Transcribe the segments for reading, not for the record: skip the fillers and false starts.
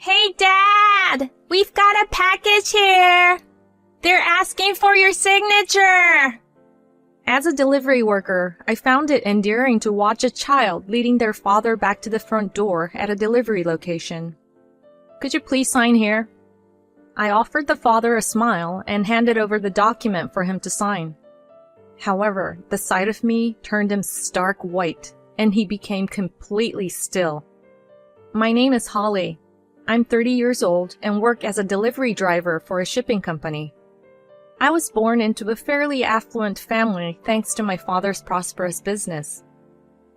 Hey, Dad! We've got a package here! They're asking for your signature! As a delivery worker, I found it endearing to watch a child leading their father back to the front door at a delivery location. Could you please sign here? I offered the father a smile and handed over the document for him to sign. However, the sight of me turned him stark white, and he became completely still. My name is Holly. I'm 30 years old and work as a delivery driver for a shipping company. I was born into a fairly affluent family thanks to my father's prosperous business.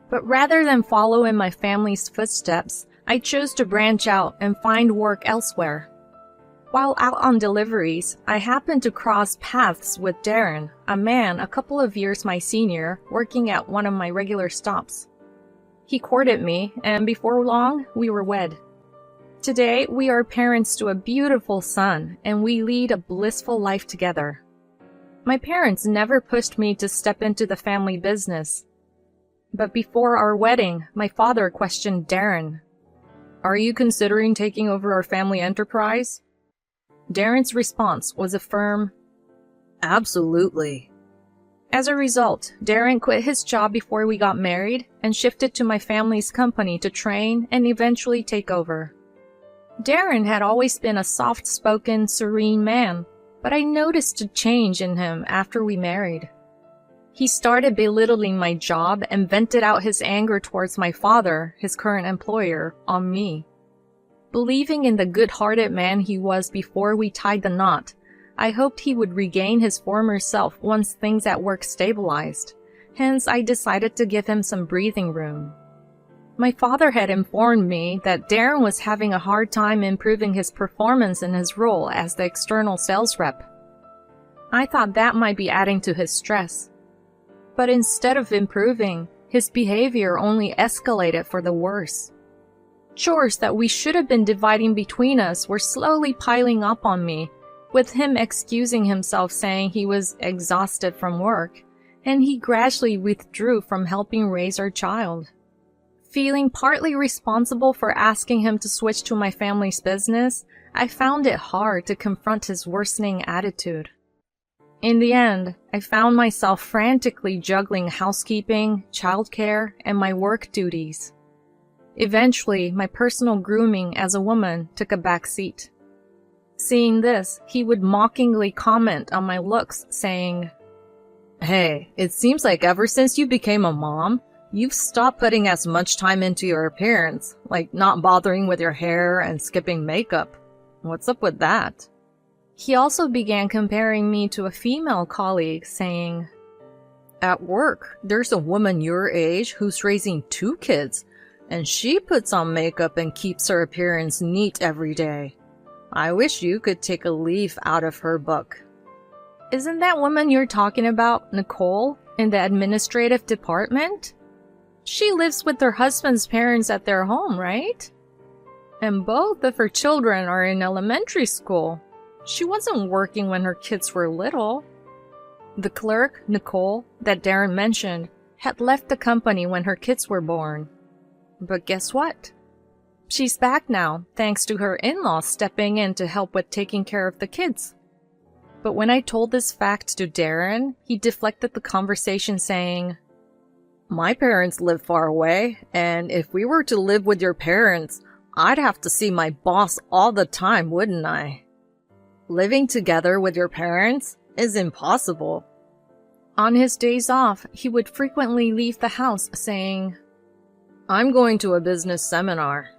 But rather than follow in my family's footsteps, I chose to branch out and find work elsewhere. While out on deliveries, I happened to cross paths with Darren, a man a couple of years my senior, working at one of my regular stops. He courted me, and before long, we were wed. Today, we are parents to a beautiful son, and we lead a blissful life together. My parents never pushed me to step into the family business. But before our wedding, my father questioned Darren. "Are you considering taking over our family enterprise?" Darren's response was a firm, "Absolutely." As a result, Darren quit his job before we got married and shifted to my family's company to train and eventually take over. Darren had always been a soft-spoken, serene man, but I noticed a change in him after we married. He started belittling my job and vented out his anger towards my father, his current employer, on me. Believing in the good-hearted man he was before we tied the knot, I hoped he would regain his former self once things at work stabilized. Hence, I decided to give him some breathing room. My father had informed me that Darren was having a hard time improving his performance in his role as the external sales rep. I thought that might be adding to his stress. But instead of improving, his behavior only escalated for the worse. Chores that we should have been dividing between us were slowly piling up on me, with him excusing himself saying he was exhausted from work, and he gradually withdrew from helping raise our child. Feeling partly responsible for asking him to switch to my family's business, I found it hard to confront his worsening attitude. In the end, I found myself frantically juggling housekeeping, childcare, and my work duties. Eventually, my personal grooming as a woman took a back seat. Seeing this, he would mockingly comment on my looks, saying, "Hey, it seems like ever since you became a mom, you've stopped putting as much time into your appearance, like not bothering with your hair and skipping makeup. What's up with that?" He also began comparing me to a female colleague, saying, "At work, there's a woman your age who's raising 2 kids, and she puts on makeup and keeps her appearance neat every day. I wish you could take a leaf out of her book." "Isn't that woman you're talking about, Nicole, in the administrative department? She lives with her husband's parents at their home, right? And both of her children are in elementary school. She wasn't working when her kids were little." The clerk, Nicole, that Darren mentioned, had left the company when her kids were born. But guess what? She's back now, thanks to her in-laws stepping in to help with taking care of the kids. But when I told this fact to Darren, he deflected the conversation saying, "My parents live far away, and if we were to live with your parents, I'd have to see my boss all the time, wouldn't I? Living together with your parents is impossible." On his days off, he would frequently leave the house saying, "I'm going to a business seminar."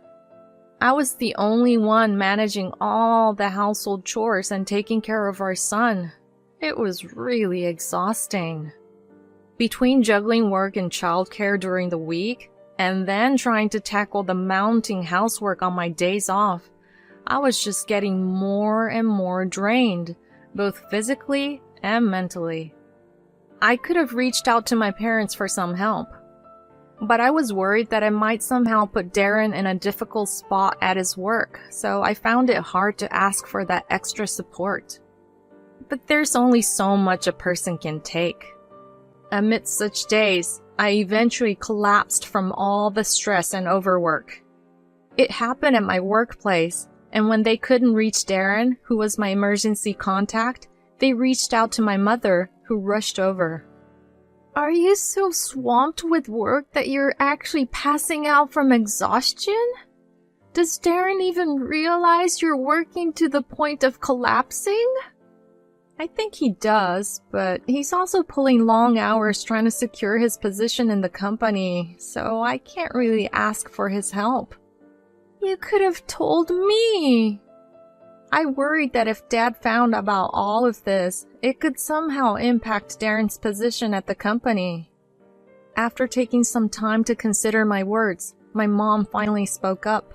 I was the only one managing all the household chores and taking care of our son. It was really exhausting. Between juggling work and childcare during the week, and then trying to tackle the mounting housework on my days off, I was just getting more and more drained, both physically and mentally. I could have reached out to my parents for some help, but I was worried that I might somehow put Darren in a difficult spot at his work, so I found it hard to ask for that extra support. But there's only so much a person can take. Amidst such days, I eventually collapsed from all the stress and overwork. It happened at my workplace, and when they couldn't reach Darren, who was my emergency contact, they reached out to my mother, who rushed over. Are you so swamped with work that you're actually passing out from exhaustion? Does Darren even realize you're working to the point of collapsing? I think he does, but he's also pulling long hours trying to secure his position in the company, so I can't really ask for his help. You could have told me. I worried that if Dad found about all of this, it could somehow impact Darren's position at the company. After taking some time to consider my words, my mom finally spoke up.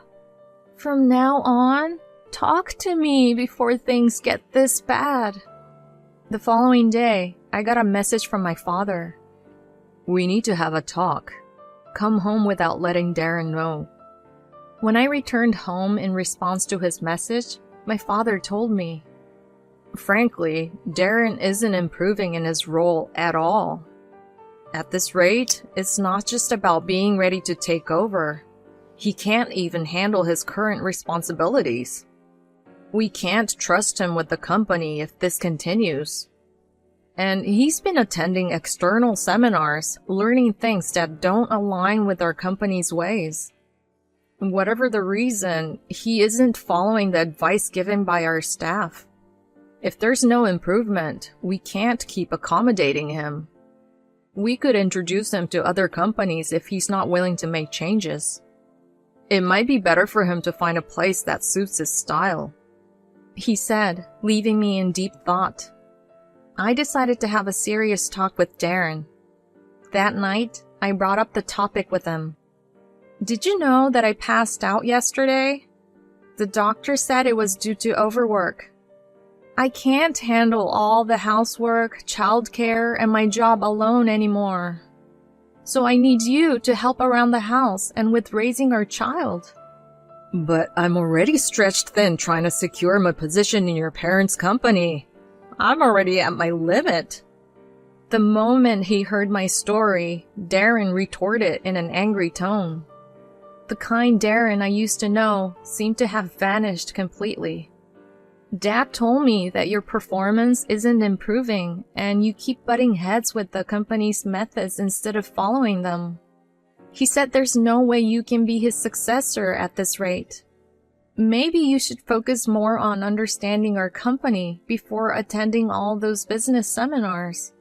From now on, talk to me before things get this bad. The following day, I got a message from my father. We need to have a talk. Come home without letting Darren know. When I returned home in response to his message, my father told me, frankly, Darren isn't improving in his role at all. At this rate, it's not just about being ready to take over. He can't even handle his current responsibilities. We can't trust him with the company if this continues. And he's been attending external seminars, learning things that don't align with our company's ways. Whatever the reason, he isn't following the advice given by our staff. If there's no improvement, we can't keep accommodating him. We could introduce him to other companies if he's not willing to make changes. It might be better for him to find a place that suits his style, he said, leaving me in deep thought. I decided to have a serious talk with Darren. That night, I brought up the topic with him. Did you know that I passed out yesterday? The doctor said it was due to overwork. I can't handle all the housework, childcare, and my job alone anymore. So I need you to help around the house and with raising our child. But I'm already stretched thin trying to secure my position in your parents' company. I'm already at my limit. The moment he heard my story, Darren retorted in an angry tone. The kind Darren I used to know seemed to have vanished completely. Dad told me that your performance isn't improving and you keep butting heads with the company's methods instead of following them. He said there's no way you can be his successor at this rate. Maybe you should focus more on understanding our company before attending all those business seminars.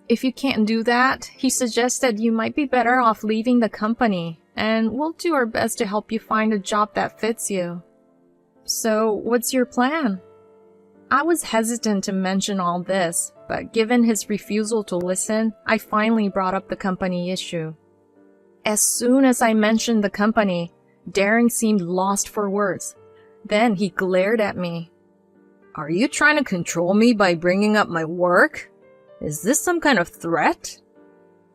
If you can't do that, he suggested you might be better off leaving the company, and we'll do our best to help you find a job that fits you. So, what's your plan? I was hesitant to mention all this, but given his refusal to listen, I finally brought up the company issue. As soon as I mentioned the company, Darren seemed lost for words. Then he glared at me. Are you trying to control me by bringing up my work? Is this some kind of threat?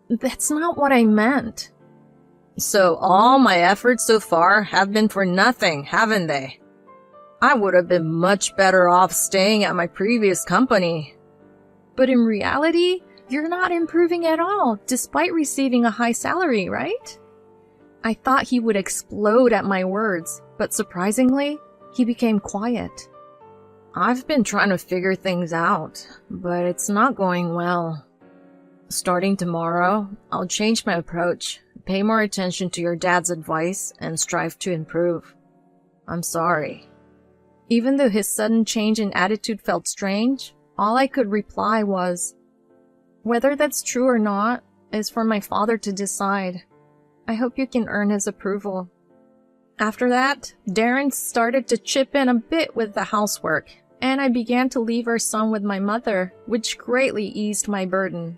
That's not what I meant. So all my efforts so far have been for nothing, haven't they? I would have been much better off staying at my previous company. But in reality, you're not improving at all, despite receiving a high salary, right? I thought he would explode at my words, but surprisingly, he became quiet. I've been trying to figure things out, but it's not going well. Starting tomorrow, I'll change my approach, pay more attention to your dad's advice, and strive to improve. I'm sorry. Even though his sudden change in attitude felt strange, all I could reply was, whether that's true or not is for my father to decide. I hope you can earn his approval. After that, Darren started to chip in a bit with the housework, and I began to leave our son with my mother, which greatly eased my burden.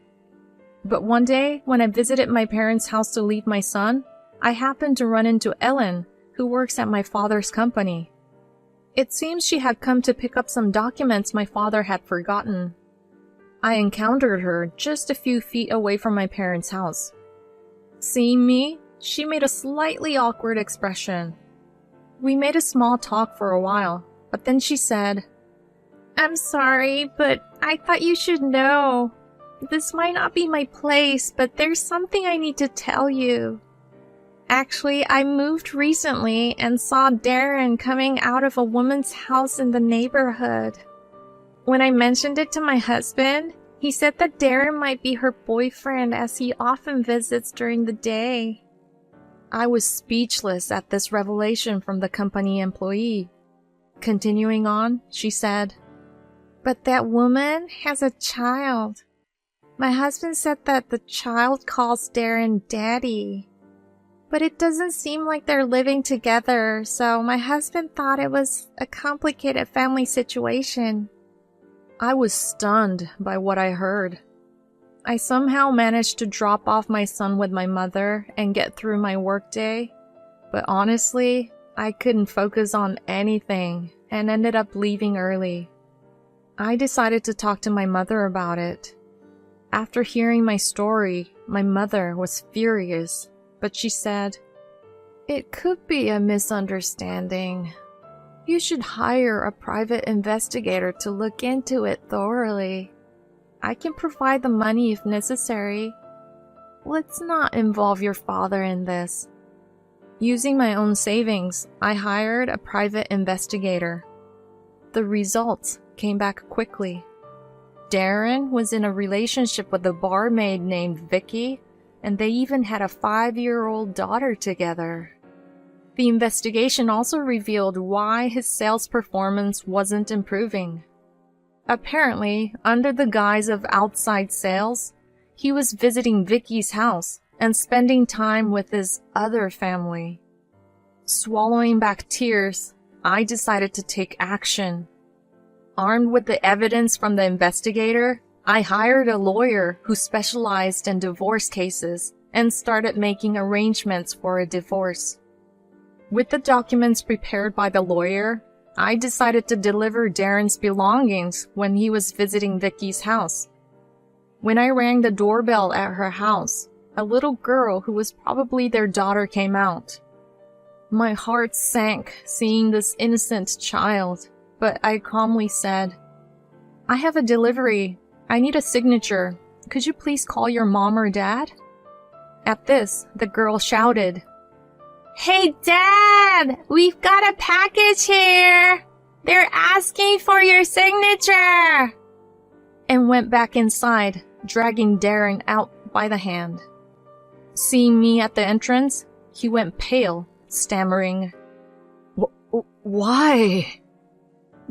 But one day, when I visited my parents' house to leave my son, I happened to run into Ellen, who works at my father's company. It seems she had come to pick up some documents my father had forgotten. I encountered her just a few feet away from my parents' house. Seeing me, she made a slightly awkward expression. We made a small talk for a while, but then she said, I'm sorry, but I thought you should know. This might not be my place, but there's something I need to tell you. Actually, I moved recently and saw Darren coming out of a woman's house in the neighborhood. When I mentioned it to my husband, he said that Darren might be her boyfriend as he often visits during the day. I was speechless at this revelation from the company employee. Continuing on, she said, "But that woman has a child. My husband said that the child calls Darren Daddy. But it doesn't seem like they're living together, so my husband thought it was a complicated family situation." I was stunned by what I heard. I somehow managed to drop off my son with my mother and get through my workday, but honestly, I couldn't focus on anything and ended up leaving early. I decided to talk to my mother about it. After hearing my story, my mother was furious. But she said, "It could be a misunderstanding. You should hire a private investigator to look into it thoroughly. I can provide the money if necessary. Let's not involve your father in this." Using my own savings, I hired a private investigator. The results came back quickly. Darren was in a relationship with a barmaid named Vicky, and they even had a 5-year-old daughter together. The investigation also revealed why his sales performance wasn't improving. Apparently, under the guise of outside sales, he was visiting Vicky's house and spending time with his other family. Swallowing back tears, I decided to take action. Armed with the evidence from the investigator, I hired a lawyer who specialized in divorce cases and started making arrangements for a divorce. With the documents prepared by the lawyer, I decided to deliver Darren's belongings when he was visiting Vicky's house. When I rang the doorbell at her house, a little girl who was probably their daughter came out. My heart sank seeing this innocent child, but I calmly said, "I have a delivery. I need a signature. Could you please call your mom or dad?" At this, the girl shouted, "Hey, Dad! We've got a package here! They're asking for your signature!" And went back inside, dragging Darren out by the hand. Seeing me at the entrance, he went pale, stammering, "Why?"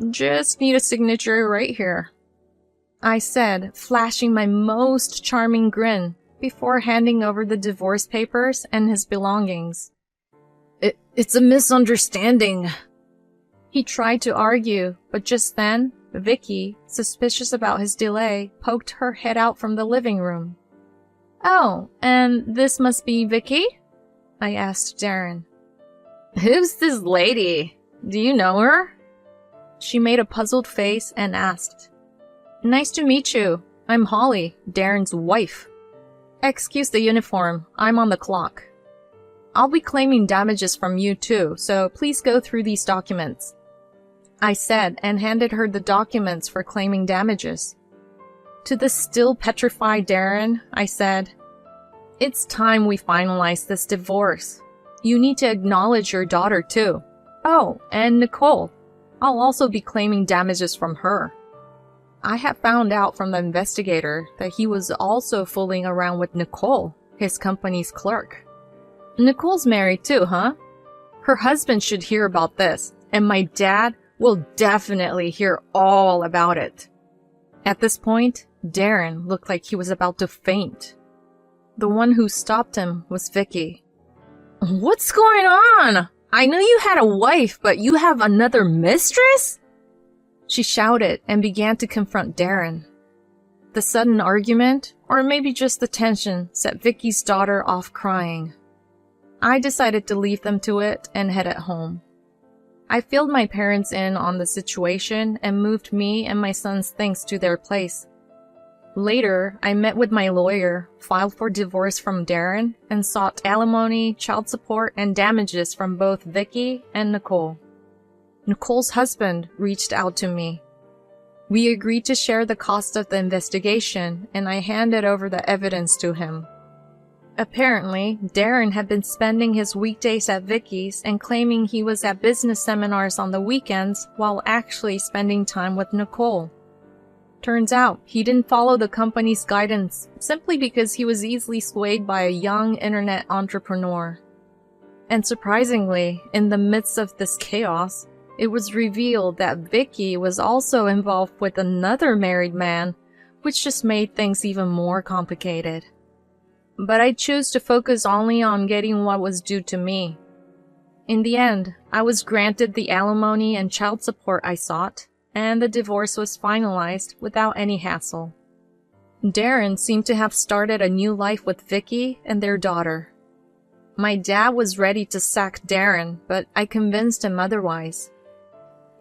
"Just need a signature right here," I said, flashing my most charming grin before handing over the divorce papers and his belongings. It's a misunderstanding." He tried to argue, but just then, Vicky, suspicious about his delay, poked her head out from the living room. "Oh, and this must be Vicky?" I asked Darren. "Who's this lady? Do you know her?" She made a puzzled face and asked, "Nice to meet you. I'm Holly, Darren's wife." "Excuse the uniform. I'm on the clock." "I'll be claiming damages from you too, so please go through these documents," I said and handed her the documents for claiming damages. To the still petrified Darren, I said, "It's time we finalize this divorce. You need to acknowledge your daughter too. Oh, and Nicole. I'll also be claiming damages from her." I had found out from the investigator that he was also fooling around with Nicole, his company's clerk. "Nicole's married too, huh? Her husband should hear about this, and my dad will definitely hear all about it." At this point, Darren looked like he was about to faint. The one who stopped him was Vicky. "What's going on? I knew you had a wife, but you have another mistress?" She shouted and began to confront Darren. The sudden argument, or maybe just the tension, set Vicky's daughter off crying. I decided to leave them to it and head home. I filled my parents in on the situation and moved me and my son's things to their place. Later, I met with my lawyer, filed for divorce from Darren, and sought alimony, child support, and damages from both Vicky and Nicole. Nicole's husband reached out to me. We agreed to share the cost of the investigation, and I handed over the evidence to him. Apparently, Darren had been spending his weekdays at Vicky's and claiming he was at business seminars on the weekends while actually spending time with Nicole. Turns out, he didn't follow the company's guidance simply because he was easily swayed by a young internet entrepreneur. And surprisingly, in the midst of this chaos, it was revealed that Vicky was also involved with another married man, which just made things even more complicated. But I chose to focus only on getting what was due to me. In the end, I was granted the alimony and child support I sought, and the divorce was finalized without any hassle. Darren seemed to have started a new life with Vicky and their daughter. My dad was ready to sack Darren, but I convinced him otherwise.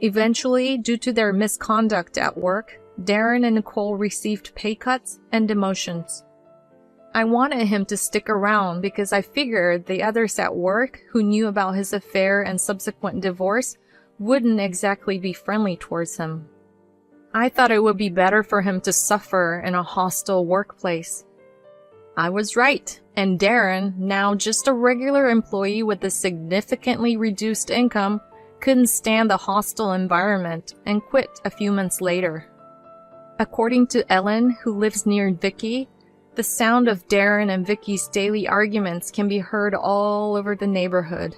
Eventually, due to their misconduct at work, Darren and Nicole received pay cuts and demotions. I wanted him to stick around because I figured the others at work who knew about his affair and subsequent divorce wouldn't exactly be friendly towards him. I thought it would be better for him to suffer in a hostile workplace. I was right, and Darren, now just a regular employee with a significantly reduced income, couldn't stand the hostile environment and quit a few months later. According to Ellen, who lives near Vicky, the sound of Darren and Vicky's daily arguments can be heard all over the neighborhood.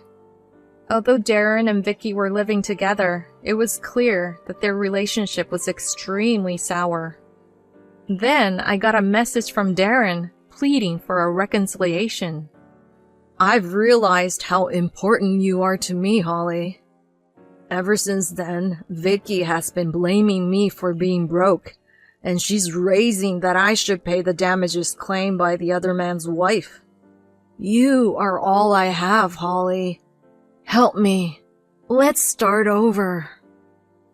Although Darren and Vicky were living together, it was clear that their relationship was extremely sour. Then I got a message from Darren pleading for a reconciliation. "I've realized how important you are to me, Holly. Ever since then, Vicky has been blaming me for being broke, and she's raising that I should pay the damages claimed by the other man's wife. You are all I have, Holly. Help me. Let's start over."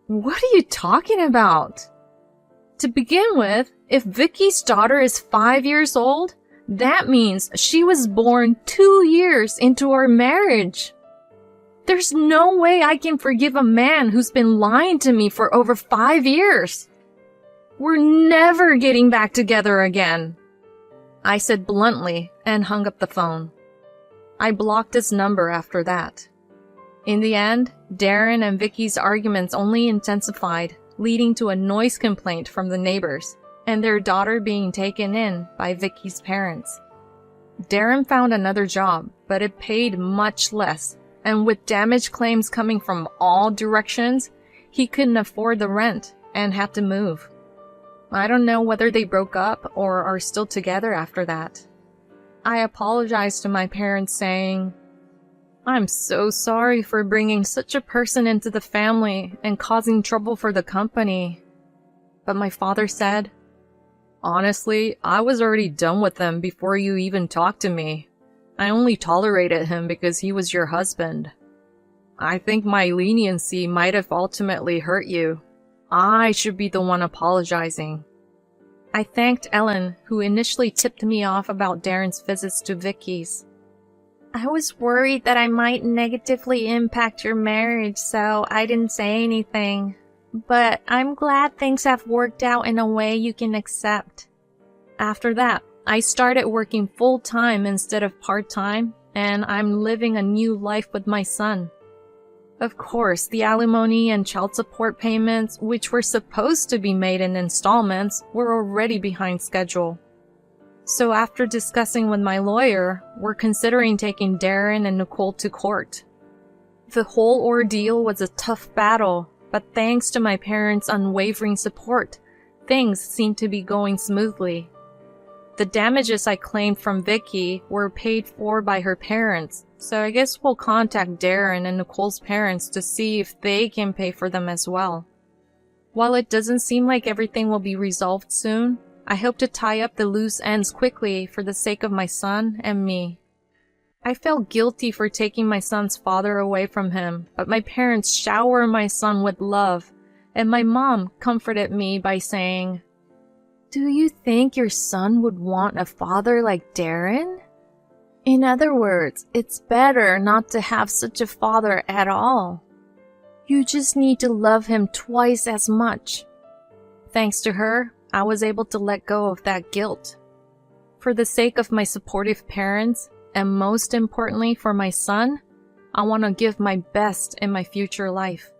What are you talking about? To begin with, if Vicky's daughter is 5 years old, that means she was born 2 years into our marriage. There's no way I can forgive a man who's been lying to me for over 5 years. We're never getting back together again, I said bluntly and hung up the phone. I blocked his number after that. In the end, Darren and Vicky's arguments only intensified, leading to a noise complaint from the neighbors and their daughter being taken in by Vicky's parents. Darren found another job, but it paid much less, and with damage claims coming from all directions, he couldn't afford the rent and had to move. I don't know whether they broke up or are still together after that. I apologized to my parents saying, "I'm so sorry for bringing such a person into the family and causing trouble for the company." But my father said, "Honestly, I was already done with him before you even talked to me. I only tolerated him because he was your husband. I think my leniency might have ultimately hurt you. I should be the one apologizing." I thanked Ellen, who initially tipped me off about Darren's visits to Vicky's. "I was worried that I might negatively impact your marriage, so I didn't say anything. But I'm glad things have worked out in a way you can accept." After that, I started working full-time instead of part-time, and I'm living a new life with my son. Of course, the alimony and child support payments, which were supposed to be made in installments, were already behind schedule. So after discussing with my lawyer, we're considering taking Darren and Nicole to court. The whole ordeal was a tough battle, but thanks to my parents' unwavering support, things seemed to be going smoothly. The damages I claimed from Vicky were paid for by her parents, so I guess we'll contact Darren and Nicole's parents to see if they can pay for them as well. While it doesn't seem like everything will be resolved soon, I hope to tie up the loose ends quickly for the sake of my son and me. I felt guilty for taking my son's father away from him, but my parents shower my son with love, and my mom comforted me by saying, "Do you think your son would want a father like Darren? In other words, it's better not to have such a father at all. You just need to love him twice as much." Thanks to her, I was able to let go of that guilt. For the sake of my supportive parents, and most importantly for my son, I want to give my best in my future life.